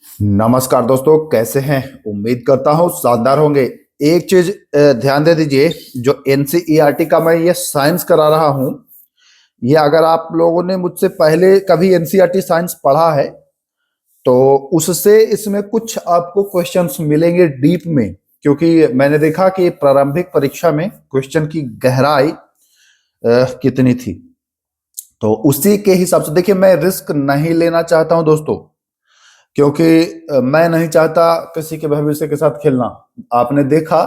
नमस्कार दोस्तों, कैसे हैं? उम्मीद करता हूं शानदार होंगे। एक चीज ध्यान दे दीजिए, जो एनसीईआरटी का मैं ये साइंस करा रहा हूं, ये अगर आप लोगों ने मुझसे पहले कभी एनसीईआरटी साइंस पढ़ा है तो उससे इसमें कुछ आपको क्वेश्चंस मिलेंगे डीप में। क्योंकि मैंने देखा कि प्रारंभिक परीक्षा में क्वेश्चन की गहराई कितनी थी, तो उसी के हिसाब से देखिए, मैं रिस्क नहीं लेना चाहता हूं दोस्तों, क्योंकि मैं नहीं चाहता किसी के भविष्य के साथ खेलना। आपने देखा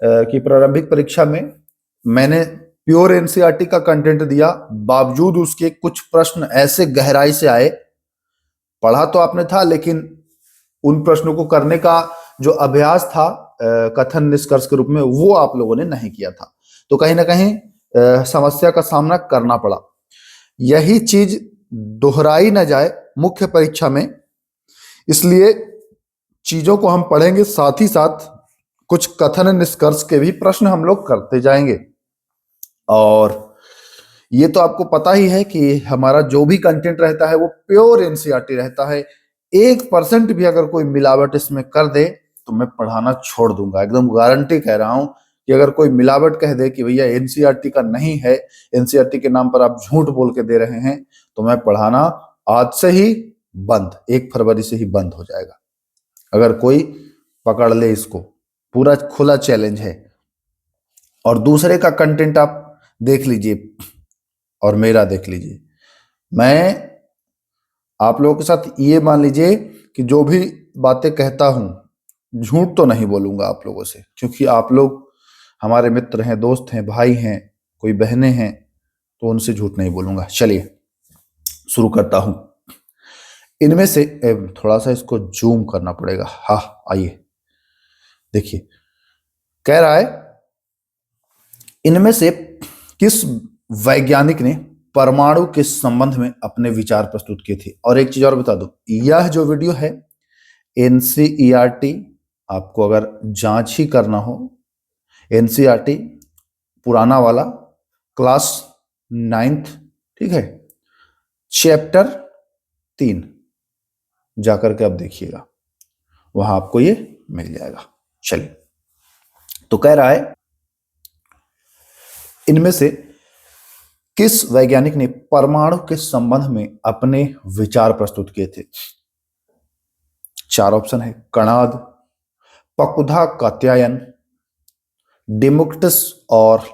कि प्रारंभिक परीक्षा में मैंने प्योर एनसीईआरटी का कंटेंट दिया, बावजूद उसके कुछ प्रश्न ऐसे गहराई से आए। पढ़ा तो आपने था, लेकिन उन प्रश्नों को करने का जो अभ्यास था कथन निष्कर्ष के रूप में, वो आप लोगों ने नहीं किया था। तो कहीं ना कहीं समस्या का सामना करना पड़ा। यही चीज दोहराई न जाए मुख्य परीक्षा में, इसलिए चीजों को हम पढ़ेंगे, साथ ही साथ कुछ कथन निष्कर्ष के भी प्रश्न हम लोग करते जाएंगे। और ये तो आपको पता ही है कि हमारा जो भी कंटेंट रहता है वो प्योर एनसीईआरटी रहता है। 1% भी अगर कोई मिलावट इसमें कर दे तो मैं पढ़ाना छोड़ दूंगा। एकदम गारंटी कह रहा हूं कि अगर कोई मिलावट कह दे कि भैया एनसीईआरटी का नहीं है, एनसीईआरटी के नाम पर आप झूठ बोल के दे रहे हैं, तो मैं पढ़ाना आज से ही बंद, 1 फरवरी से ही बंद हो जाएगा। अगर कोई पकड़ ले इसको, पूरा खुला चैलेंज है। और दूसरे का कंटेंट आप देख लीजिए और मेरा देख लीजिए। मैं आप लोगों के साथ ये मान लीजिए कि जो भी बातें कहता हूं, झूठ तो नहीं बोलूंगा आप लोगों से, क्योंकि आप लोग हमारे मित्र हैं, दोस्त हैं, भाई हैं, कोई बहनें हैं, तो उनसे झूठ नहीं बोलूंगा। चलिए शुरू करता हूं। इनमें से थोड़ा सा इसको जूम करना पड़ेगा। हाँ, आइए देखिए, कह रहा है इनमें से किस वैज्ञानिक ने परमाणु के संबंध में अपने विचार प्रस्तुत किए थे। और एक चीज और बता दूं, यह जो वीडियो है एनसीईआरटी, आपको अगर जांच ही करना हो, एनसीईआरटी पुराना वाला, क्लास 9th, ठीक है, चैप्टर 3 जाकर के आप देखिएगा, वहां आपको ये मिल जाएगा। चलिए, तो कह रहा है इनमें से किस वैज्ञानिक ने परमाणु के संबंध में अपने विचार प्रस्तुत किए थे। 4 ऑप्शन है: कणाद, पकुधा कात्यायन, डेमोक्रिटस और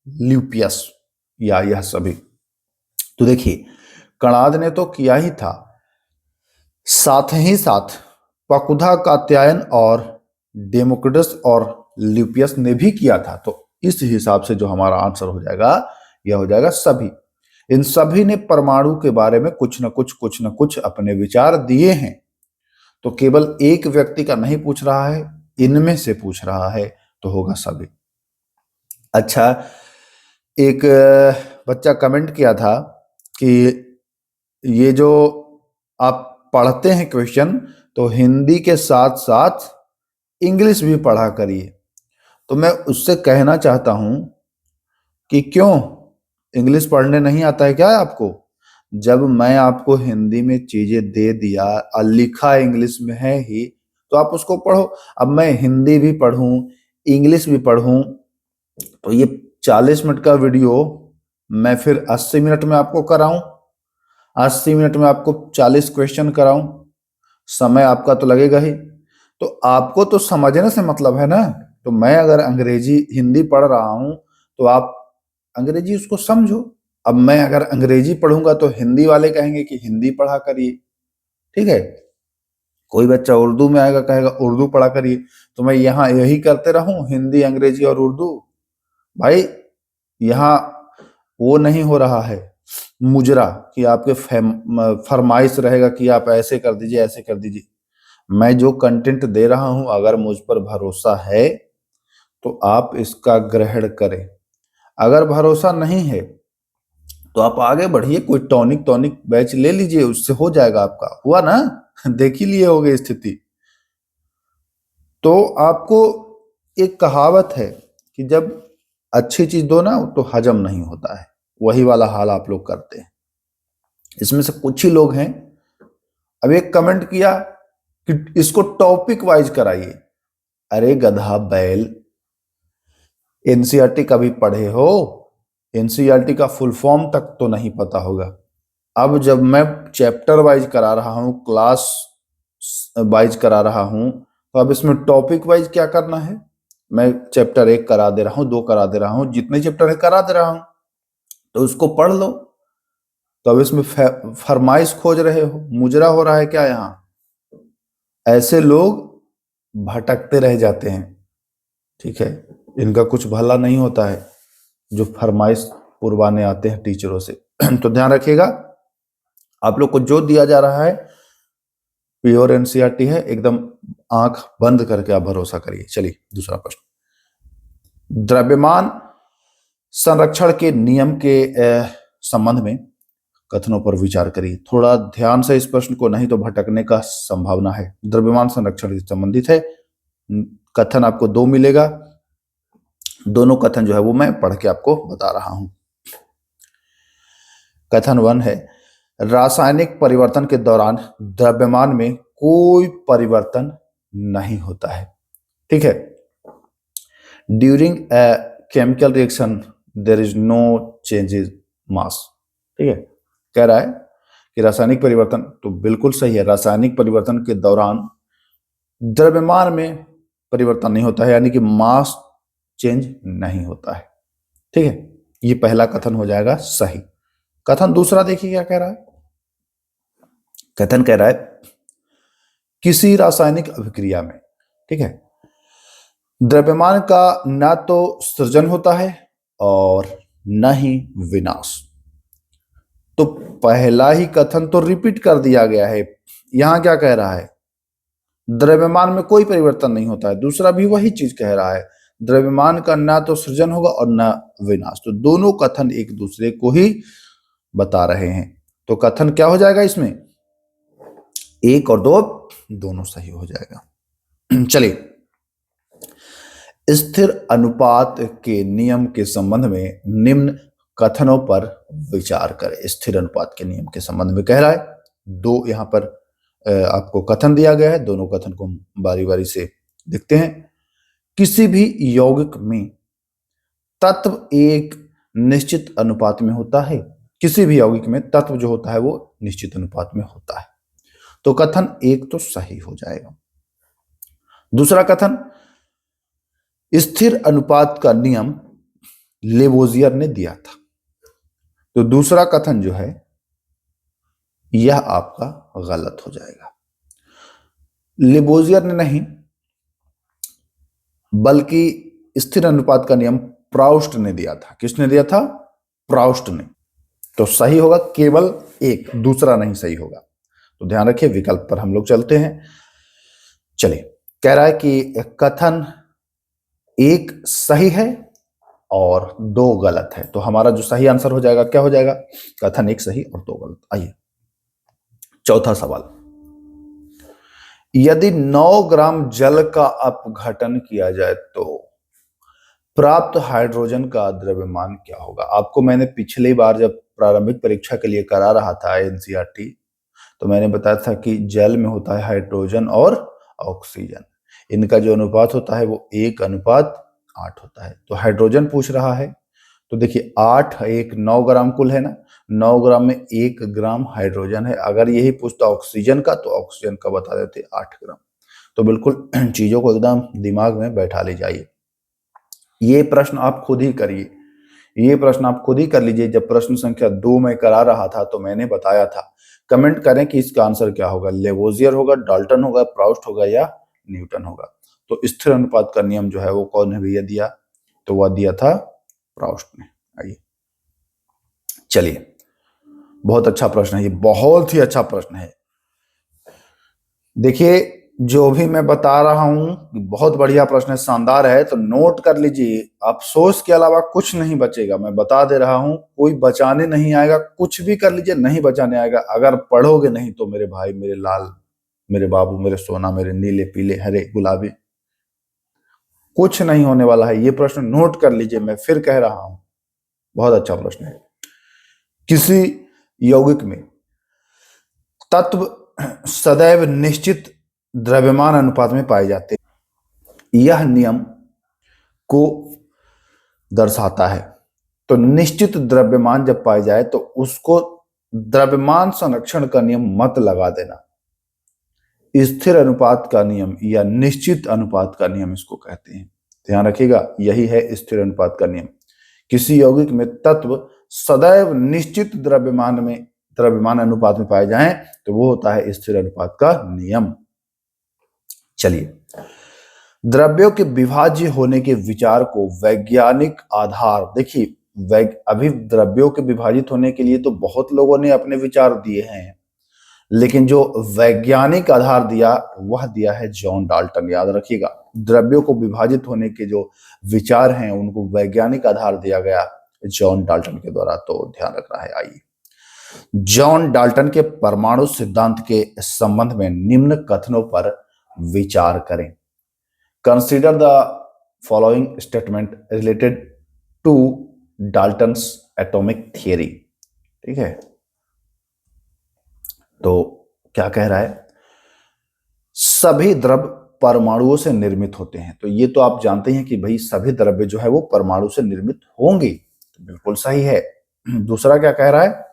ल्यूपियस, या यह सभी। तो देखिए, कणाद ने तो किया ही था, साथ ही साथ पकुधा कात्यायन और डेमोक्रिटस और ल्यूपियस ने भी किया था। तो इस हिसाब से जो हमारा आंसर हो जाएगा, यह हो जाएगा सभी। इन सभी ने परमाणु के बारे में कुछ न कुछ अपने विचार दिए हैं। तो केवल एक व्यक्ति का नहीं पूछ रहा है, इनमें से पूछ रहा है, तो होगा सभी। अच्छा, एक बच्चा कमेंट किया था कि ये जो आप पढ़ते हैं क्वेश्चन, तो हिंदी के साथ साथ इंग्लिश भी पढ़ा करिए। तो मैं उससे कहना चाहता हूं कि क्यों इंग्लिश पढ़ने नहीं आता है क्या आपको? जब मैं आपको हिंदी में चीजें दे दिया और लिखा इंग्लिश में है ही, तो आप उसको पढ़ो। अब मैं हिंदी भी पढ़ूं, इंग्लिश भी पढ़ूं, तो ये 40 मिनट का वीडियो मैं फिर 80 मिनट में आपको कराऊं, 80 मिनट में आपको 40 क्वेश्चन कराऊं, समय आपका तो लगेगा ही। तो आपको तो समझने से मतलब है ना। तो मैं अगर अंग्रेजी हिंदी पढ़ रहा हूं, तो आप अंग्रेजी उसको समझो। अब मैं अगर अंग्रेजी पढ़ूंगा तो हिंदी वाले कहेंगे कि हिंदी पढ़ा करिए, ठीक है। कोई बच्चा उर्दू में आएगा, कहेगा उर्दू पढ़ा करिए। तो मैं यहाँ यही करते रहूं, हिंदी, अंग्रेजी और उर्दू? भाई, यहाँ वो नहीं हो रहा है मुजरा कि आपके फरमाइश रहेगा कि आप ऐसे कर दीजिए, ऐसे कर दीजिए। मैं जो कंटेंट दे रहा हूं, अगर मुझ पर भरोसा है तो आप इसका ग्रहण करें। अगर भरोसा नहीं है तो आप आगे बढ़िए, कोई टॉनिक टॉनिक बैच ले लीजिए, उससे हो जाएगा आपका। हुआ ना? देख ही लिए होगे स्थिति। तो आपको एक कहावत है कि जब अच्छी चीज दो ना तो हजम नहीं होता है, वही वाला हाल आप लोग करते हैं। इसमें से कुछ ही लोग हैं। अब एक कमेंट किया कि इसको टॉपिक वाइज कराइए। अरे गधा बैल, एनसीईआरटी कभी पढ़े हो? एनसीईआरटी का फुल फॉर्म तक तो नहीं पता होगा। अब जब मैं चैप्टर वाइज करा रहा हूं, क्लास वाइज करा रहा हूं, तो अब इसमें टॉपिक वाइज क्या करना है? मैं चैप्टर 1 करा दे रहा हूं, 2 करा दे रहा हूं, जितने चैप्टर है करा दे रहा हूं, तो उसको पढ़ लो। तो अब इसमें फरमाइश खोज रहे हो, मुजरा हो रहा है क्या यहाँ? ऐसे लोग भटकते रह जाते हैं, ठीक है, इनका कुछ भला नहीं होता है, जो फरमाइश पुरवाने आते हैं टीचरों से। तो ध्यान रखिएगा, आप लोग को जो दिया जा रहा है प्योर एनसीईआरटी है, एकदम आंख बंद करके आप भरोसा करिए। चलिए दूसरा प्रश्न, द्रव्यमान संरक्षण के नियम के संबंध में कथनों पर विचार करिए। थोड़ा ध्यान से इस प्रश्न को, नहीं तो भटकने का संभावना है। द्रव्यमान संरक्षण से संबंधित है, कथन आपको 2 मिलेगा। दोनों कथन जो है वो मैं पढ़ के आपको बता रहा हूं। कथन 1 है, रासायनिक परिवर्तन के दौरान द्रव्यमान में कोई परिवर्तन नहीं होता है, ठीक है। During a chemical reaction there is no changes mass, ठीक है। कह रहा है कि रासायनिक परिवर्तन, तो बिल्कुल सही है, रासायनिक परिवर्तन के दौरान द्रव्यमान में परिवर्तन नहीं होता है, यानी कि मास चेंज नहीं होता है, ठीक है। ये पहला कथन हो जाएगा सही। कथन दूसरा देखिए क्या कह रहा है। कथन कह रहा है, किसी रासायनिक अभिक्रिया में, ठीक है, द्रव्यमान का ना तो सृजन होता है और न ही विनाश। तो पहला ही कथन तो रिपीट कर दिया गया है। यहां क्या कह रहा है? द्रव्यमान में कोई परिवर्तन नहीं होता है। दूसरा भी वही चीज कह रहा है, द्रव्यमान का ना तो सृजन होगा और ना विनाश। तो दोनों कथन एक दूसरे को ही बता रहे हैं। तो कथन क्या हो जाएगा इसमें? 1 और 2 दोनों सही हो जाएगा। चलिए, स्थिर अनुपात के नियम के संबंध में निम्न कथनों पर विचार करें। स्थिर अनुपात के नियम के संबंध में कह रहा है, 2 यहां पर आपको कथन दिया गया है, दोनों कथन को हम बारी बारी से देखते हैं। किसी भी यौगिक में तत्व एक निश्चित अनुपात में होता है। किसी भी यौगिक में तत्व जो होता है वो निश्चित अनुपात में होता है। तो कथन 1 तो सही हो जाएगा। दूसरा कथन, स्थिर अनुपात का नियम लेवोजियर ने दिया था। तो दूसरा कथन जो है यह आपका गलत हो जाएगा। लेवोजियर ने नहीं, बल्कि स्थिर अनुपात का नियम प्राउस्ट ने दिया था। किसने दिया था? प्राउस्ट ने। तो सही होगा केवल 1, दूसरा नहीं सही होगा। तो ध्यान रखिए, विकल्प पर हम लोग चलते हैं। चलिए, कह रहा है कि कथन 1 सही है और 2 गलत है। तो हमारा जो सही आंसर हो जाएगा क्या हो जाएगा? कथन 1 सही और 2 गलत। आइए चौथा सवाल, यदि 9 ग्राम जल का अपघटन किया जाए तो प्राप्त हाइड्रोजन का द्रव्यमान क्या होगा? आपको मैंने पिछली बार जब प्रारंभिक परीक्षा के लिए करा रहा था एनसीईआरटी, तो मैंने बताया था कि जल में होता है हाइड्रोजन और ऑक्सीजन, इनका जो अनुपात होता है वो 1:8 होता है। तो हाइड्रोजन पूछ रहा है, तो देखिए 8 1 9 ग्राम कुल है ना, 9 ग्राम में 1 ग्राम हाइड्रोजन है। अगर यही पूछता ऑक्सीजन का, तो ऑक्सीजन का बता देते 8 ग्राम। तो बिल्कुल चीजों को एकदम दिमाग में बैठा ले जाइए। ये प्रश्न आप खुद ही करिए, ये प्रश्न आप खुद ही कर लीजिए। जब प्रश्न संख्या 2 में करा रहा था तो मैंने बताया था। कमेंट करें कि इसका आंसर क्या होगा, लेवोजियर होगा, डाल्टन होगा, प्राउस्ट होगा या न्यूटन होगा। तो स्थिर अनुपात का नियम जो है वो कौन ने भैया दिया? तो वह दिया था प्राउस्ट ने। आइए चलिए, बहुत अच्छा प्रश्न है ये, बहुत ही अच्छा प्रश्न है। देखिए, जो भी मैं बता रहा हूं बहुत बढ़िया प्रश्न है, शानदार है, तो नोट कर लीजिए। अफसोस के अलावा कुछ नहीं बचेगा, मैं बता दे रहा हूं, कोई बचाने नहीं आएगा। कुछ भी कर लीजिए, नहीं बचाने आएगा। अगर पढ़ोगे नहीं तो मेरे भाई, मेरे लाल, मेरे बाबू, मेरे सोना, मेरे नीले पीले हरे गुलाबी, कुछ नहीं होने वाला है। ये प्रश्न नोट कर लीजिए, मैं फिर कह रहा हूं, बहुत अच्छा प्रश्न है। किसी यौगिक में तत्व सदैव निश्चित द्रव्यमान अनुपात में पाए जाते हैं। यह नियम को दर्शाता है। तो निश्चित द्रव्यमान जब पाए जाए तो उसको द्रव्यमान संरक्षण का नियम मत लगा देना। स्थिर अनुपात का नियम या निश्चित अनुपात का नियम इसको कहते हैं। ध्यान रखिएगा, यही है स्थिर अनुपात का नियम। किसी यौगिक में तत्व सदैव निश्चित द्रव्यमान अनुपात में पाए जाएं तो वो होता है स्थिर अनुपात का नियम। चलिए, द्रव्यों के विभाज्य होने के विचार को वैज्ञानिक आधार, देखिए अभी द्रव्यों के विभाजित होने के लिए तो बहुत लोगों ने अपने विचार दिए हैं, लेकिन जो वैज्ञानिक आधार दिया वह दिया है जॉन डाल्टन। याद रखिएगा, द्रव्यों को विभाजित होने के जो विचार हैं उनको वैज्ञानिक आधार दिया गया जॉन डाल्टन के द्वारा। तो ध्यान रखना है। आइए, जॉन डाल्टन के परमाणु सिद्धांत के संबंध में निम्न कथनों पर विचार करें। Consider the following statement related to Dalton's atomic theory. ठीक है, तो क्या कह रहा है? सभी द्रव्य परमाणुओं से निर्मित होते हैं। तो ये तो आप जानते हैं कि भाई सभी द्रव्य जो है वो परमाणु से निर्मित होंगे। तो बिल्कुल सही है। दूसरा क्या कह रहा है?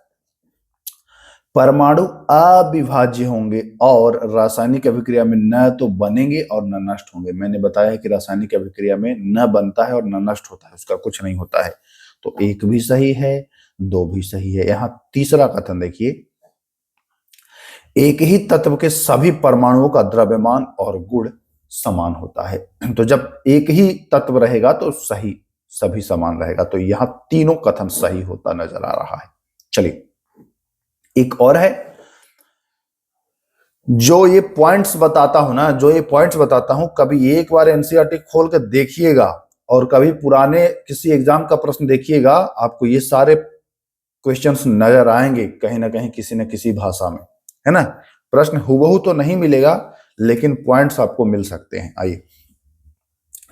परमाणु अविभाज्य होंगे और रासायनिक अभिक्रिया में न तो बनेंगे और न नष्ट होंगे। मैंने बताया है कि रासायनिक अभिक्रिया में न बनता है और न नष्ट होता है, उसका कुछ नहीं होता है। तो एक भी सही है, दो भी सही है। यहां तीसरा कथन देखिए, एक ही तत्व के सभी परमाणुओं का द्रव्यमान और गुण समान होता है। तो जब एक ही तत्व रहेगा तो सही सभी समान रहेगा। तो यहां तीनों कथन सही होता नजर आ रहा है। चलिए, एक और है, जो ये पॉइंट्स बताता हूं कभी एक बार एनसीईआरटी खोल कर देखिएगा और कभी पुराने किसी एग्जाम का प्रश्न देखिएगा, आपको ये सारे क्वेश्चंस नजर आएंगे कहीं ना कहीं किसी न किसी भाषा में, है ना। प्रश्न हुबहू तो नहीं मिलेगा लेकिन पॉइंट्स आपको मिल सकते हैं। आइए,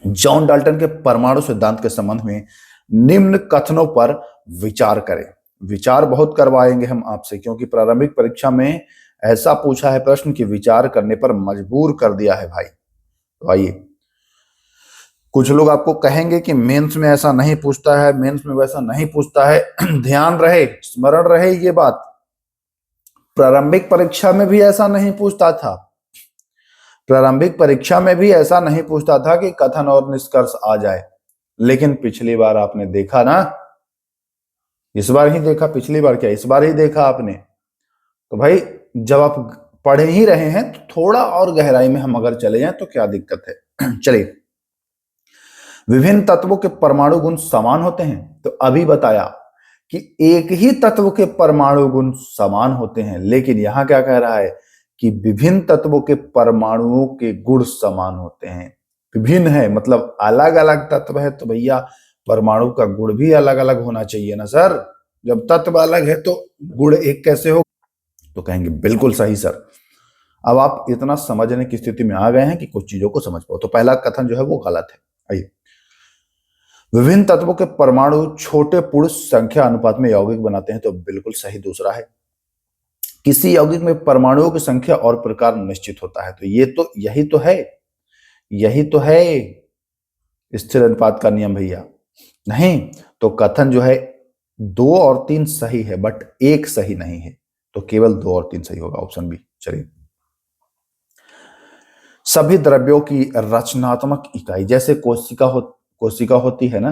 जॉन डाल्टन के परमाणु सिद्धांत के संबंध में निम्न कथनों पर विचार करें। विचार बहुत करवाएंगे हम आपसे, क्योंकि प्रारंभिक परीक्षा में ऐसा पूछा है प्रश्न कि विचार करने पर मजबूर कर दिया है भाई। तो आइए, कुछ लोग आपको कहेंगे कि मेंस में ऐसा नहीं पूछता है, मेंस में वैसा नहीं पूछता है। ध्यान रहे, स्मरण रहे ये बात, प्रारंभिक परीक्षा में भी ऐसा नहीं पूछता था। प्रारंभिक परीक्षा में भी ऐसा नहीं पूछता था कि कथन और निष्कर्ष आ जाए। लेकिन पिछली बार आपने देखा ना, इस बार ही देखा, पिछली बार क्या इस बार ही देखा आपने। तो भाई जब आप पढ़े ही रहे हैं तो थोड़ा और गहराई में हम अगर चले जाएं तो क्या दिक्कत है। चलिए, विभिन्न तत्वों के परमाणु गुण समान होते हैं। तो अभी बताया कि एक ही तत्व के परमाणु गुण समान होते हैं, लेकिन यहां क्या कह रहा है कि विभिन्न तत्वों के परमाणुओं के गुण समान होते हैं। विभिन्न है मतलब अलग अलग तत्व है, तो भैया परमाणु का गुण भी अलग अलग होना चाहिए ना सर। जब तत्व अलग है तो गुण एक कैसे हो? तो कहेंगे बिल्कुल सही सर। अब आप इतना समझने की स्थिति में आ गए हैं कि कुछ चीजों को समझ पाओ। तो पहला कथन जो है वो गलत है। आइए, विभिन्न तत्वों के परमाणु छोटे पूर्ण संख्या अनुपात में यौगिक बनाते हैं। तो बिल्कुल सही दूसरा है। किसी यौगिक में परमाणुओं की संख्या और प्रकार निश्चित होता है। तो ये तो यही तो है स्थिर अनुपात का नियम भैया। नहीं तो कथन जो है 2 और 3 सही है, बट एक सही नहीं है। तो केवल 2 और 3 सही होगा, ऑप्शन बी। चलिए, सभी द्रव्यों की रचनात्मक इकाई, जैसे कोशिका होती है ना,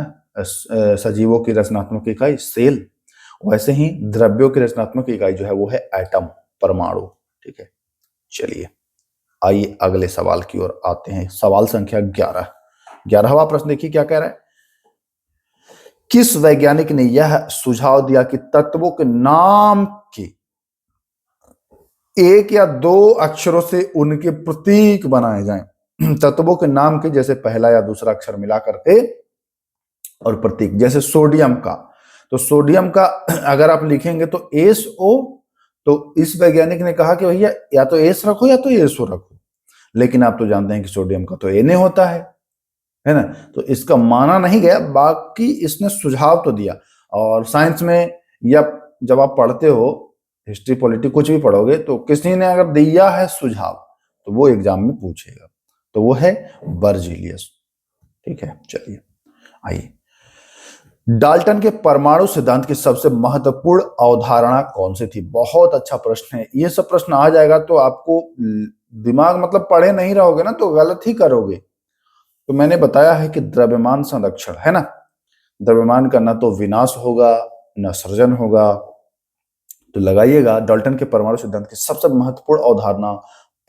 सजीवों की रचनात्मक इकाई सेल, वैसे ही द्रव्यों की रचनात्मक इकाई जो है वो है एटम, परमाणु। ठीक है, चलिए आइए अगले सवाल की ओर आते हैं। सवाल संख्या 11वां प्रश्न देखिए क्या कह रहा है। किस वैज्ञानिक ने यह सुझाव दिया कि तत्वों के नाम के एक या 2 अक्षरों से उनके प्रतीक बनाए जाएं। तत्वों के नाम के जैसे पहला या दूसरा अक्षर मिला करके और प्रतीक, जैसे सोडियम का, तो सोडियम का अगर आप लिखेंगे तो SO, तो इस वैज्ञानिक ने कहा कि भैया या तो एस रखो या तो SO रखो। लेकिन आप तो जानते हैं कि सोडियम का तो Na होता है ना। तो इसका माना नहीं गया, बाकी इसने सुझाव तो दिया। और साइंस में या जब आप पढ़ते हो हिस्ट्री पॉलिटी कुछ भी पढ़ोगे तो किसी ने अगर दिया है सुझाव तो वो एग्जाम में पूछेगा, तो वो है बर्जीलियस। ठीक है, चलिए आइए, डाल्टन के परमाणु सिद्धांत की सबसे महत्वपूर्ण अवधारणा कौन सी थी? बहुत अच्छा प्रश्न है। ये सब प्रश्न आ जाएगा तो आपको दिमाग मतलब पढ़े नहीं रहोगे ना तो गलत ही करोगे। तो मैंने बताया है कि द्रव्यमान संरक्षण है ना, द्रव्यमान का ना तो विनाश होगा न सृजन होगा। तो लगाइएगा, डाल्टन के परमाणु सिद्धांत की सबसे महत्वपूर्ण अवधारणा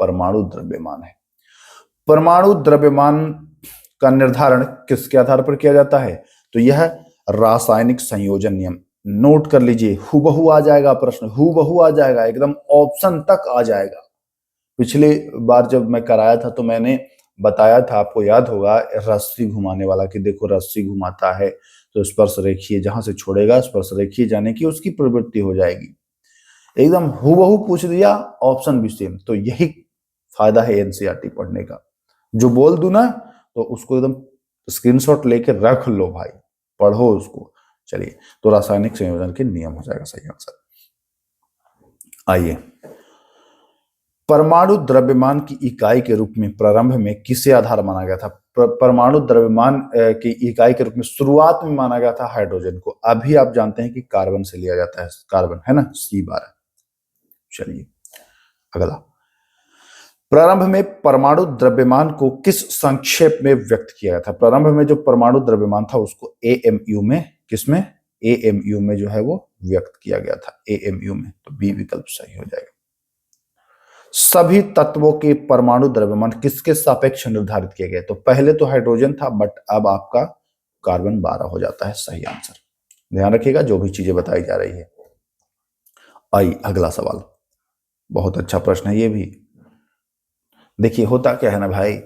परमाणु द्रव्यमान है। परमाणु द्रव्यमान का निर्धारण किसके आधार पर किया जाता है? तो यह रासायनिक संयोजन नियम, नोट कर लीजिए, हूबहू आ जाएगा प्रश्न, हूबहू आ जाएगा, एकदम ऑप्शन तक आ जाएगा। पिछले बार जब मैं कराया था तो मैंने बताया था, आपको याद होगा, रस्सी घुमाने वाला, कि देखो रस्सी घुमाता है तो स्पर्श रेखीय जहां से छोड़ेगा स्पर्श रेखीय जाने की उसकी प्रवृत्ति हो जाएगी। एकदम हूबहू पूछ दिया, ऑप्शन भी सेम। तो यही फायदा है एनसीईआरटी पढ़ने का, जो बोल दूं ना तो उसको एकदम स्क्रीनशॉट लेके रख लो भाई, पढ़ो उसको। चलिए, तो रासायनिक संयोजन के नियम हो जाएगा सही आंसर। आइए, परमाणु द्रव्यमान की इकाई के रूप में प्रारंभ में किसे आधार माना गया था? परमाणु द्रव्यमान की इकाई के रूप में शुरुआत में माना गया था हाइड्रोजन को। अभी आप जानते हैं कि कार्बन से लिया जाता है, कार्बन है ना, C12। चलिए अगला, प्रारंभ में परमाणु द्रव्यमान को किस संक्षेप में व्यक्त किया गया था? प्रारंभ में जो परमाणु द्रव्यमान था उसको AMU में, किसमें? AMU में जो है वो व्यक्त किया गया था, AMU में। तो बी विकल्प सही हो जाएगा। सभी तत्वों के परमाणु द्रव्यमान किसके सापेक्ष निर्धारित किए गए? तो पहले तो हाइड्रोजन था, बट अब आपका कार्बन 12 हो जाता है सही आंसर। ध्यान रखिएगा जो भी चीजें बताई जा रही है। आई अगला सवाल, बहुत अच्छा प्रश्न है ये भी। देखिए होता क्या है ना भाई,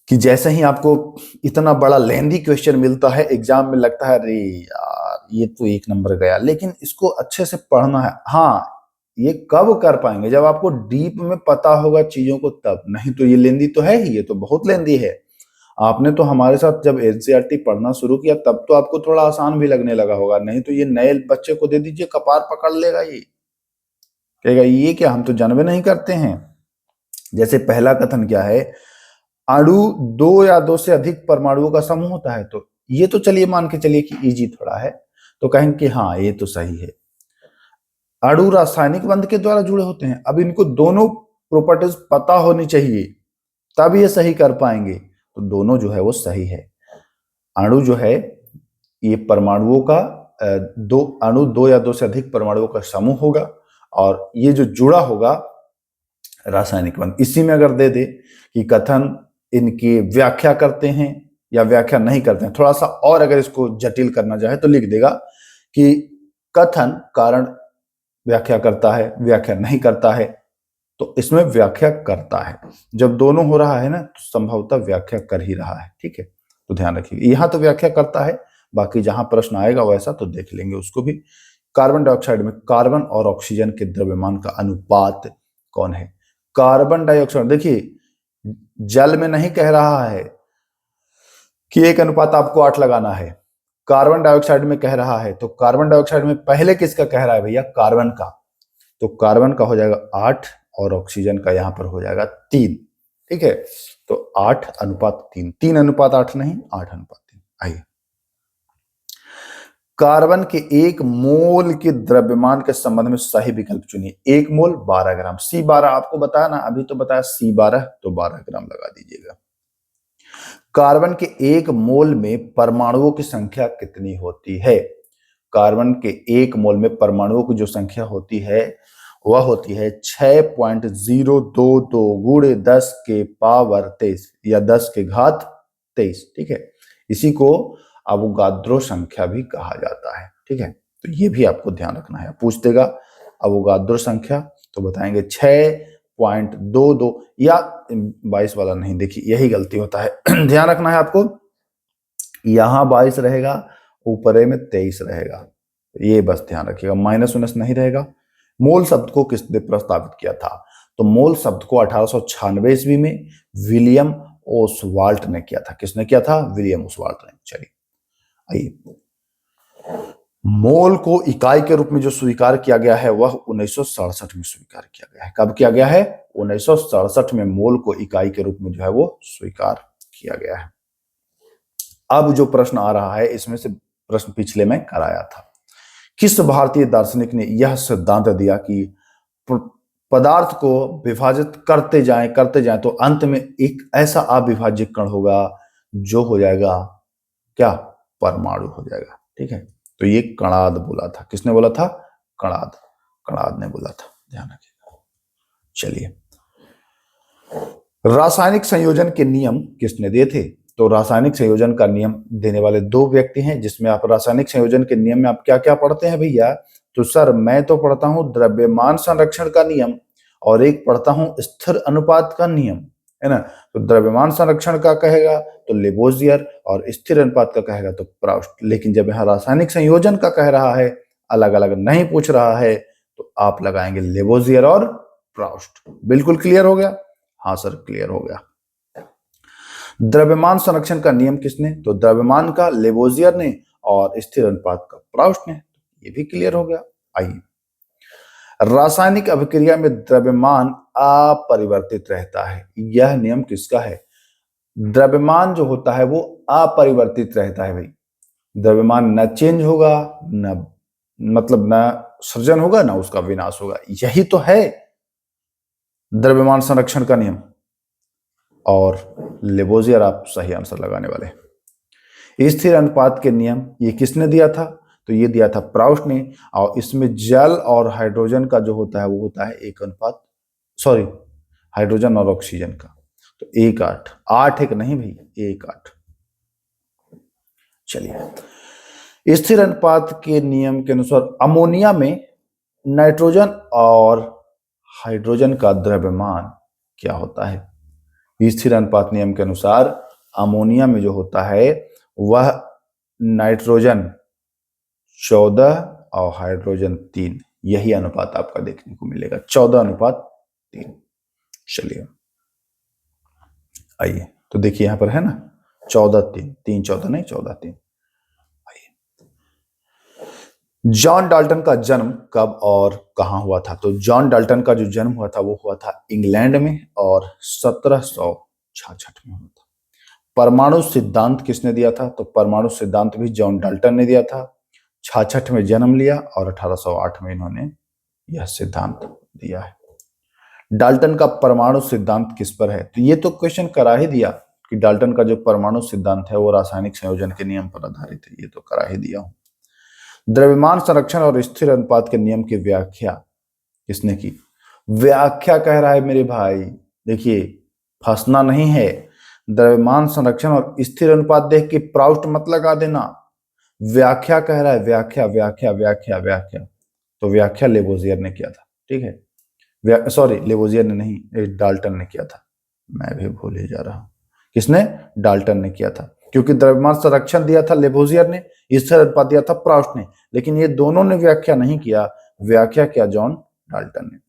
कि जैसे ही आपको इतना बड़ा लेंदी क्वेश्चन मिलता है एग्जाम में, लगता है अरे यार ये तो एक नंबर गया, लेकिन इसको अच्छे से पढ़ना है। हाँ, ये कब कर पाएंगे? जब आपको डीप में पता होगा चीजों को तब, नहीं तो ये लेंदी तो है ही, ये तो बहुत लेंदी है। आपने तो हमारे साथ जब एनसीईआरटी पढ़ना शुरू किया तब तो आपको थोड़ा आसान भी लगने लगा होगा, नहीं तो ये नए बच्चे को दे दीजिए, कपार पकड़ लेगा, ये कहेगा ये क्या, हम तो जानबे नहीं करते हैं। जैसे पहला कथन क्या है, अणु दो या दो से अधिक परमाणुओं का समूह होता है। तो ये तो चलिए मान के चलिए कि इजी थोड़ा है, तो कहेंगे कि हाँ ये तो सही है। अणु रासायनिक बंध के द्वारा जुड़े होते हैं, अब इनको दोनों प्रॉपर्टीज पता होनी चाहिए तब ये सही कर पाएंगे। तो दोनों जो है वो सही है। अणु जो है ये परमाणुओं का दो अणु, दो या दो से अधिक परमाणुओं का समूह होगा, और ये जो जुड़ा होगा रासायनिक बंध। इसी में अगर दे दे कि कथन इनकी व्याख्या करते हैं या व्याख्या नहीं करते हैं, थोड़ा सा और अगर इसको जटिल करना चाहे तो लिख देगा कि कथन कारण व्याख्या करता है, व्याख्या नहीं करता है। तो इसमें व्याख्या करता है, जब दोनों हो रहा है ना तो संभवतः व्याख्या कर ही रहा है। ठीक है, तो ध्यान रखिए, यहां तो व्याख्या करता है, बाकी जहां प्रश्न आएगा वैसा तो देख लेंगे उसको भी। कार्बन डाइऑक्साइड में कार्बन और ऑक्सीजन के द्रव्यमान का अनुपात कौन है? कार्बन डाइऑक्साइड, देखिए जल में नहीं कह रहा है कि 1 अनुपात आपको 8 लगाना है, कार्बन डाइऑक्साइड में कह रहा है। तो कार्बन डाइऑक्साइड में पहले किसका कह रहा है भैया? कार्बन का। तो कार्बन का हो जाएगा 8 और ऑक्सीजन का यहां पर हो जाएगा 3। ठीक है, तो 8:3, 3:8 नहीं, 8:3। आइए, कार्बन के 1 मोल के द्रव्यमान के संबंध में सही विकल्प चुनिए। 1 मोल 12 ग्राम, C12 आपको बताया ना, अभी तो बताया C12, तो 12 ग्राम लगा दीजिएगा। कार्बन के 1 मोल में परमाणुओं की संख्या कितनी होती है? कार्बन के 1 मोल में परमाणुओं की जो संख्या होती है वह होती है 6.022 गुणे 10 के पावर 23 या 10 के घात 23। ठीक है, इसी को अवोगाद्रो संख्या भी कहा जाता है। ठीक है, तो ये भी आपको ध्यान रखना है। पूछ देगा अवोगाद्रो संख्या तो बताएंगे 6.22 या 22 वाला नहीं, देखिए यही गलती होता है। ध्यान रखना है आपको, यहां 22 रहेगा, ऊपरे में 23 रहेगा, ये बस ध्यान रखिएगा, माइनस उनस नहीं रहेगा। मोल शब्द को किसने प्रस्तावित किया था? तो मोल शब्द को 1896 ईस्वी में विलियम ओसवाल्ट ने किया था। किसने किया था? विलियम ओसवाल्ट ने। चलिए आइए, मोल को इकाई के रूप में जो स्वीकार किया गया है वह 1967 में स्वीकार किया गया है। कब किया गया है? 1967 में मोल को इकाई के रूप में जो है वो स्वीकार किया गया है। अब जो प्रश्न आ रहा है इसमें से प्रश्न पिछले में कराया था। किस भारतीय दार्शनिक ने यह सिद्धांत दिया कि पदार्थ को विभाजित करते जाएं तो अंत में एक ऐसा अविभाज्य कण होगा जो हो जाएगा क्या, परमाणु हो जाएगा। ठीक है, तो ये कणाद बोला था। किसने बोला था? कणाद ने बोला था, ध्यान रखिएगा। चलिए, रासायनिक संयोजन के नियम किसने दिए थे? तो रासायनिक संयोजन का नियम देने वाले दो व्यक्ति हैं, जिसमें आप रासायनिक संयोजन के नियम में आप क्या क्या पढ़ते हैं भैया? तो सर मैं तो पढ़ता हूं द्रव्यमान संरक्षण का नियम और एक पढ़ता हूं स्थिर अनुपात का नियम, है ना। तो द्रव्यमान संरक्षण का कहेगा तो लेबोजियर और स्थिर अनुपात का कहेगा तो प्राउस्ट। लेकिन जब यहाँ रासायनिक संयोजन का कह रहा है, अलग अलग नहीं पूछ रहा है, तो आप लगाएंगे लेबोजियर और प्राउस्ट। बिल्कुल क्लियर हो गया? हाँ सर क्लियर हो गया। द्रव्यमान संरक्षण का नियम किसने? तो द्रव्यमान का लेबोजियर ने और स्थिर अनुपात का प्राउस्ट ने। ये भी क्लियर हो गया। आइए, रासायनिक अभिक्रिया में द्रव्यमान अपरिवर्तित रहता है, यह नियम किसका है? द्रव्यमान जो होता है वो अपरिवर्तित रहता है भाई। द्रव्यमान न चेंज होगा, न मतलब न सृजन होगा, ना उसका विनाश होगा। यही तो है द्रव्यमान संरक्षण का नियम। और लेबोजियर आप सही आंसर लगाने वाले। स्थिर अनुपात के नियम ये किसने दिया था? तो ये दिया था प्राउस्ट ने। और इसमें जल और हाइड्रोजन का जो होता है वो होता है 1 सॉरी हाइड्रोजन और ऑक्सीजन का, तो 1:8। 8:1 नहीं भाई, 1:8। चलिए, स्थिर अनुपात के नियम के अनुसार अमोनिया में नाइट्रोजन और हाइड्रोजन का द्रव्यमान क्या होता है? स्थिर अनुपात नियम के अनुसार अमोनिया में जो होता है वह नाइट्रोजन 14 और हाइड्रोजन 3, यही अनुपात आपका देखने को मिलेगा, 14:3। चलिए आइए, तो देखिए यहां पर है ना 14:3, 3:14 नहीं 14:3। जॉन डाल्टन का जन्म कब और कहां हुआ था? तो जॉन डाल्टन का जो जन्म हुआ था वो हुआ था इंग्लैंड में और 1766 में हुआ था। परमाणु सिद्धांत किसने दिया था? तो परमाणु सिद्धांत भी जॉन डाल्टन ने दिया था। 66 में जन्म लिया और 1808 में इन्होंने यह सिद्धांत दिया है। डाल्टन का परमाणु सिद्धांत किस पर है? तो ये तो क्वेश्चन करा ही दिया कि डाल्टन का जो परमाणु सिद्धांत है वो रासायनिक संयोजन के नियम पर आधारित है, ये तो करा ही दिया हूं। द्रव्यमान संरक्षण और स्थिर अनुपात के नियम की व्याख्या किसने की? व्याख्या कह रहा है मेरे भाई, देखिए फंसना नहीं है। द्रव्यमान संरक्षण और स्थिर अनुपात देख के प्राउस्ट मत लगा देना। व्याख्या कह रहा है, व्याख्या व्याख्या व्याख्या व्याख्या, तो व्याख्या लेबोजियर ने किया था। ठीक है, सॉरी लेबोजियर ने नहीं, डाल्टन ने किया था। मैं भी भूल ही जा रहा हूं। किसने? डाल्टन ने किया था, क्योंकि द्रव्यमान संरक्षण दिया था लेबोजियर ने, स्थिर अनुपात दिया था प्राउस्ट ने, लेकिन ये दोनों ने व्याख्या नहीं किया। व्याख्या किया जॉन डाल्टन ने।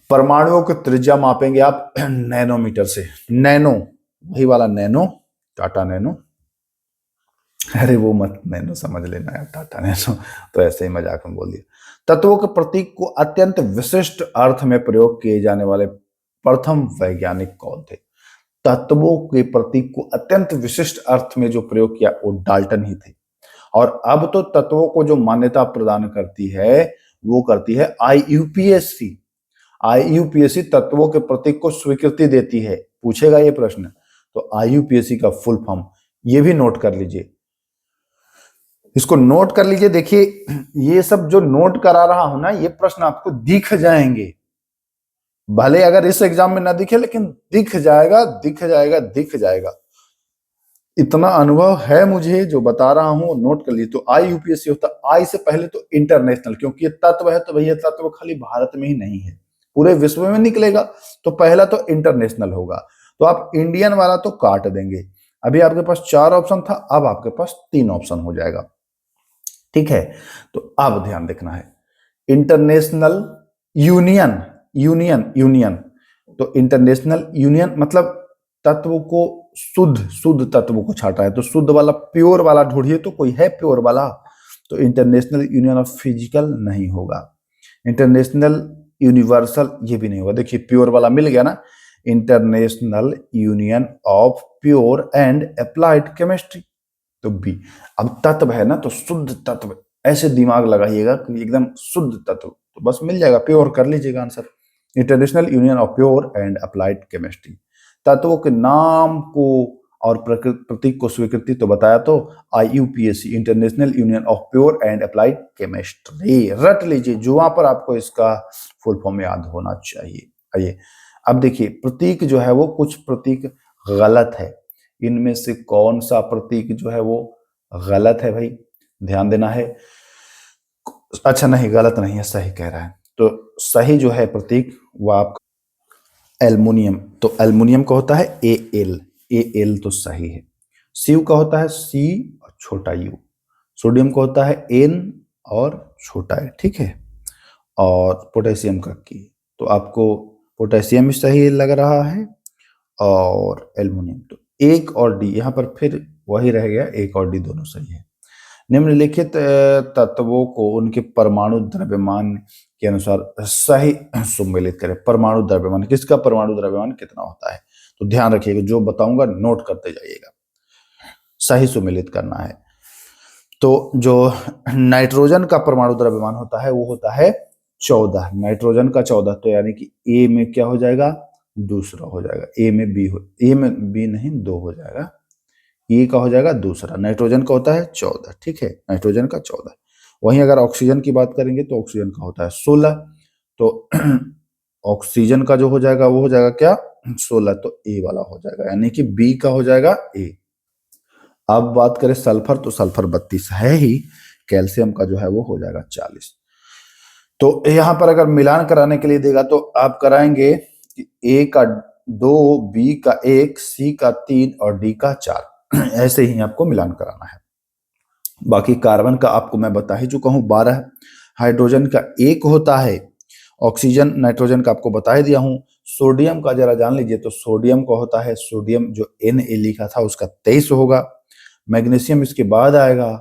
परमाणुओं की त्रिज्या मापेंगे आप नैनोमीटर से। नैनो, वही वाला नैनो, टाटा नैनो, अरे वो मत नैनो समझ लेना यार, टाटा नैनो तो ऐसे ही मजाक में बोल दिया। तत्वों के प्रतीक को अत्यंत विशिष्ट अर्थ में प्रयोग किए जाने वाले प्रथम वैज्ञानिक कौन थे? तत्वों के प्रतीक को अत्यंत विशिष्ट अर्थ में जो प्रयोग किया वो डाल्टन ही थे। और अब तो तत्वों को जो मान्यता प्रदान करती है वो करती है IUPAC। IUPAC तत्वों के प्रतीक को स्वीकृति देती है। पूछेगा ये प्रश्न, तो IUPAC का फुल फॉर्म ये भी नोट कर लीजिए, इसको नोट कर लीजिए। देखिए ये सब जो नोट करा रहा हूं ना, ये प्रश्न आपको दिख जाएंगे, भले अगर इस एग्जाम में ना दिखे लेकिन दिख जाएगा दिख जाएगा दिख जाएगा। इतना अनुभव है मुझे, जो बता रहा हूं नोट कर लीजिए। तो IUPAC होता, आई से पहले तो इंटरनेशनल, क्योंकि ये तत्व है तो भैया तत्व खाली भारत में ही नहीं है, पूरे विश्व में निकलेगा, तो पहला तो इंटरनेशनल होगा। तो आप इंडियन वाला तो काट देंगे। अभी आपके पास 4 ऑप्शन था, अब आपके पास 3 ऑप्शन हो जाएगा। ठीक है, तो अब ध्यान देखना है। इंटरनेशनल यूनियन, यूनियन, तो इंटरनेशनल यूनियन मतलब तत्व को शुद्ध तत्व को छाटा है, तो शुद्ध वाला प्योर वाला ढूंढिए, तो कोई है प्योर वाला? तो इंटरनेशनल यूनियन ऑफ फिजिकल नहीं होगा। इंटरनेशनल यूनिवर्सल ये भी नहीं होगा। देखिए प्योर वाला मिल गया ना, international union of pure and applied chemistry, तो बी। अब तत्व है ना, तो शुद्ध तत्व, ऐसे दिमाग लगाइएगा कि एकदम शुद्ध तत्व, तो बस मिल जाएगा, प्योर कर लीजिएगा answer. International union of pure and applied chemistry, तत्वों के नाम को और प्रतीक को स्वीकृति तो बताया, तो IUPAC, international union of pure and applied chemistry, रट लीजिए, जुआ पर आपको इसका फुल फॉर्म याद होना चाहिए। आइए अब देखिए, प्रतीक जो है वो कुछ प्रतीक गलत है, इनमें से कौन सा प्रतीक जो है वो गलत है भाई, ध्यान देना है। अच्छा नहीं, गलत नहीं है, सही कह रहा है। तो सही जो है प्रतीक वो आपका एल्युमिनियम, तो एल्युमिनियम का होता है AL, AL तो सही है। शिव का होता है C और छोटा U, सोडियम का होता है N और छोटा है, ठीक है। और पोटेशियम का की, तो आपको पोटेशियम भी सही लग रहा है और एल्युमिनियम, तो एक और डी यहाँ पर फिर वही रह गया, एक और डी दोनों सही है। निम्नलिखित तत्वों को उनके परमाणु द्रव्यमान के अनुसार सही सुमेलित करें। परमाणु द्रव्यमान, किसका परमाणु द्रव्यमान कितना होता है, तो ध्यान रखिएगा, जो बताऊंगा नोट करते जाइएगा, सही सुमेलित करना है। तो जो नाइट्रोजन का परमाणु द्रव्यमान होता है वो होता है 14, नाइट्रोजन का 14, तो यानी कि ए में क्या हो जाएगा, दूसरा हो जाएगा, ए में बी नहीं 2 हो जाएगा, ए का हो जाएगा दूसरा, नाइट्रोजन का होता है 14, ठीक है, नाइट्रोजन का 14। वहीं अगर ऑक्सीजन की बात करेंगे तो ऑक्सीजन का होता है 16, तो ऑक्सीजन का जो हो जाएगा वो हो जाएगा क्या, 16, तो ए वाला हो जाएगा, यानी कि बी का हो जाएगा ए। अब बात करें सल्फर, तो सल्फर 32 है ही, कैल्शियम का जो है वो हो जाएगा 40। तो यहां पर अगर मिलान कराने के लिए देगा तो आप कराएंगे ए का 2, बी का 1, सी का 3 और डी का 4, ऐसे ही आपको मिलान कराना है। बाकी कार्बन का आपको मैं बता ही चुका हूं 12, हाइड्रोजन का 1 होता है, ऑक्सीजन नाइट्रोजन का आपको बता ही दिया हूं। सोडियम का जरा जान लीजिए, तो सोडियम का होता है, सोडियम जो Na लिखा था उसका 23 होगा, मैग्नीशियम इसके बाद आएगा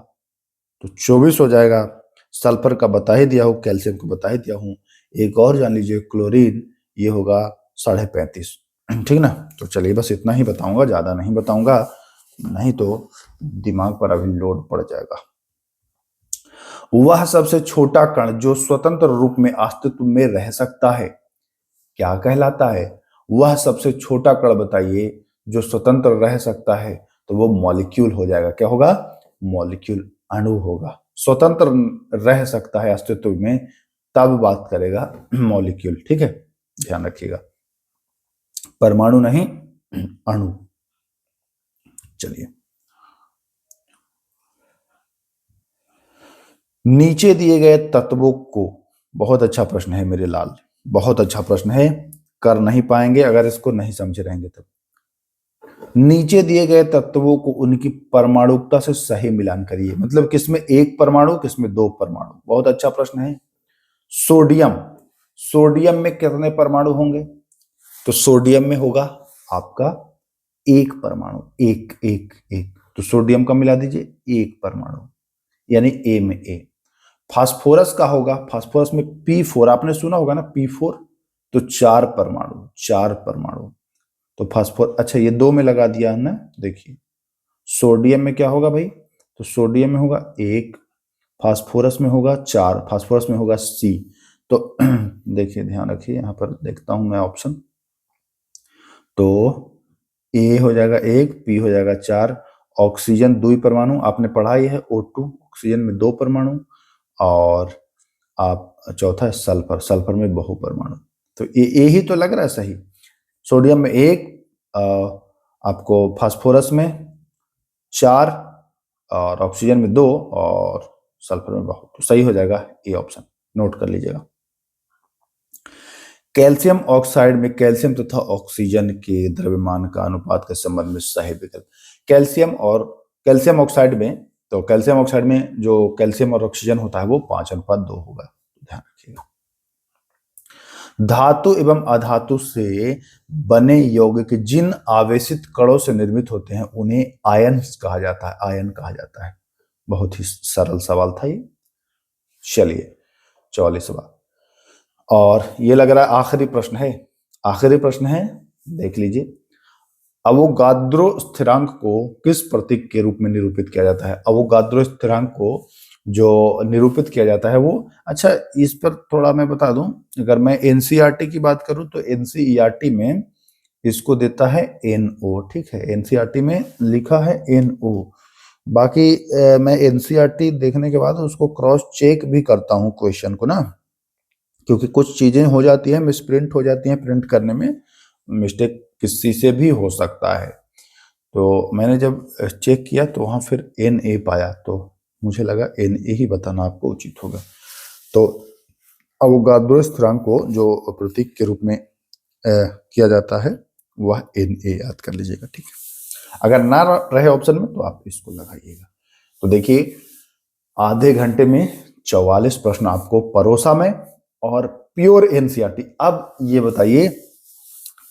तो 24 हो जाएगा, सल्फर का बता ही दिया हूँ, कैल्शियम को बता ही दिया हूँ। एक और जान लीजिए, क्लोरीन, ये होगा 35.5, ठीक ना। तो चलिए बस इतना ही बताऊंगा, ज्यादा नहीं बताऊंगा, नहीं तो दिमाग पर अभी लोड पड़ जाएगा। वह सबसे छोटा कण जो स्वतंत्र रूप में अस्तित्व में रह सकता है क्या कहलाता है, वह सबसे छोटा कण बताइए जो स्वतंत्र रह सकता है, तो वो मॉलिक्यूल हो जाएगा, क्या होगा, मॉलिक्यूल, अणु होगा। स्वतंत्र रह सकता है अस्तित्व में तब बात करेगा मॉलिक्यूल, ठीक है, ध्यान रखिएगा, परमाणु नहीं, अणु। चलिए नीचे दिए गए तत्वों को, बहुत अच्छा प्रश्न है मेरे लाल, बहुत अच्छा प्रश्न है, कर नहीं पाएंगे अगर इसको नहीं समझे रहेंगे तब। नीचे दिए गए तत्वों को उनकी परमाणुकता से सही मिलान करिए, मतलब किसमें 1 परमाणु, किसमें 2 परमाणु, बहुत अच्छा प्रश्न है। सोडियम, सोडियम में कितने परमाणु होंगे, तो सोडियम में होगा आपका 1 परमाणु, एक एक एक, तो सोडियम का मिला दीजिए 1 परमाणु, यानी ए में ए। फास्फोरस का होगा, फास्फोरस में P4, आपने सुना होगा ना P4, तो 4 परमाणु, 4 परमाणु, तो फास्फोर, अच्छा ये 2 में लगा दिया ना, देखिए सोडियम में क्या होगा भाई, तो सोडियम में होगा 1, फास्फोरस में होगा 4, फास्फोरस में होगा C, तो देखिए ध्यान रखिए, यहां पर देखता हूं मैं ऑप्शन, तो ए हो जाएगा 1, पी हो जाएगा 4, ऑक्सीजन 2 परमाणु, आपने पढ़ा ही है O2, ऑक्सीजन में 2 परमाणु, और आप चौथा है सल्फर, सल्फर में बहु परमाणु, तो ए ही तो लग रहा है सही। सोडियम में 1, आपको फास्फोरस में 4 और ऑक्सीजन में 2 और सल्फर में बहुत, तो सही हो जाएगा ये ऑप्शन, नोट कर लीजिएगा। कैल्शियम ऑक्साइड में कैल्शियम तथा ऑक्सीजन के द्रव्यमान का अनुपात के संबंध में सही विकल्प, कैल्शियम और कैल्शियम ऑक्साइड में, तो कैल्शियम ऑक्साइड में जो कैल्शियम और ऑक्सीजन होता है वो 5:2 होगा, ध्यान रखिएगा। धातु एवं अधातु से बने यौगिक जिन आवेशित कणों से निर्मित होते हैं उन्हें आयन्स कहा जाता है, आयन कहा जाता है। बहुत ही सरल सवाल था ये। चलिए 44वां, और ये लग रहा है आखिरी प्रश्न है। आखिरी प्रश्न है, देख लीजिए। अवोगाद्रो स्थिरांक को किस प्रतीक के रूप में निरूपित किया जाता है? अवोगाद्रो स्थिरांक को जो निरूपित किया जाता है वो, अच्छा इस पर थोड़ा मैं बता दूं, अगर मैं एनसीईआरटी की बात करूं तो एनसीईआरटी में इसको देता है NO, ठीक है, एनसीईआरटी में लिखा है NO। बाकी मैं एनसीईआरटी देखने के बाद उसको क्रॉस चेक भी करता हूँ क्वेश्चन को ना, क्योंकि कुछ चीजें हो जाती हैं, मिसप्रिंट हो जाती हैं, प्रिंट करने में मिस्टेक किसी से भी हो सकता है। तो मैंने जब चेक किया तो वहाँ फिर NA पाया, तो मुझे लगा NA ही बताना आपको उचित होगा। तो अवोगाद्रो स्थिरांक को जो प्रतीक के रूप में किया जाता है वह NA, याद कर लीजिएगा, ठीक है। अगर ना रहे ऑप्शन में तो आप इसको लगाइएगा। तो देखिए, आधे घंटे में 44 प्रश्न आपको परोसा में और प्योर एनसीईआरटी। अब ये बताइए,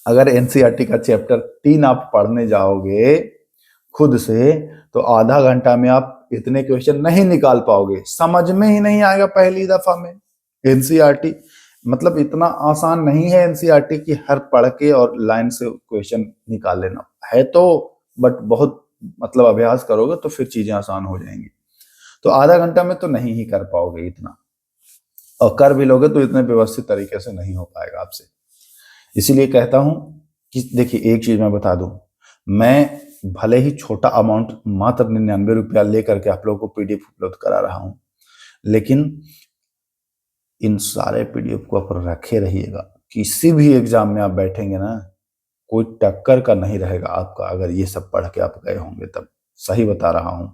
अगर एनसीईआरटी का चैप्टर 3 आप पढ़ने जाओगे खुद से तो आधा घंटा में आप इतने क्वेश्चन नहीं निकाल पाओगे, समझ में ही नहीं आएगा पहली दफा में। एनसीईआरटी मतलब इतना आसान नहीं है एनसीईआरटी कि हर पढ़ के और लाइन से क्वेश्चन निकाल लेना है, तो बट बहुत मतलब अभ्यास करोगे तो फिर चीजें आसान हो जाएंगी। तो आधा घंटा में तो नहीं ही कर पाओगे इतना, और कर भी लोगे तो इतने व्यवस्थित तरीके से नहीं हो पाएगा आपसे। इसीलिए कहता हूं कि देखिए, एक चीज मैं बता दूं, मैं भले ही छोटा अमाउंट मात्र 99 रुपया लेकर के आप लोगों को पीडीएफ उपलब्ध करा रहा हूं, लेकिन इन सारे पीडीएफ को आप रखे रहिएगा। किसी भी एग्जाम में आप बैठेंगे ना, कोई टक्कर का नहीं रहेगा आपका, अगर ये सब पढ़ के आप गए होंगे तब। सही बता रहा हूं।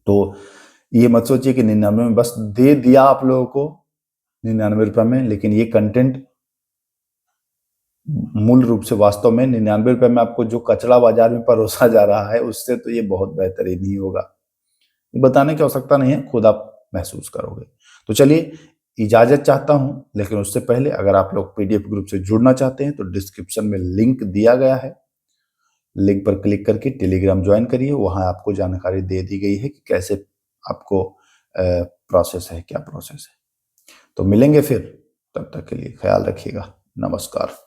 तो ये मत सोचिए कि 99 में बस दे दिया आप लोगों को 99 रुपये में, लेकिन ये कंटेंट मूल रूप से वास्तव में 99 रुपये में आपको जो कचरा बाजार में परोसा जा रहा है उससे तो ये बहुत बेहतरीन ही होगा। ये बताने की आवश्यकता नहीं है, खुद आप महसूस करोगे। तो चलिए, इजाजत चाहता हूं, लेकिन उससे पहले अगर आप लोग पीडीएफ ग्रुप से जुड़ना चाहते हैं तो डिस्क्रिप्शन में लिंक दिया गया है, लिंक पर क्लिक करके टेलीग्राम ज्वाइन करिए। वहां आपको जानकारी दे दी गई है कि कैसे आपको प्रोसेस है, क्या प्रोसेस है। तो मिलेंगे फिर, तब तक के लिए ख्याल रखिएगा। नमस्कार।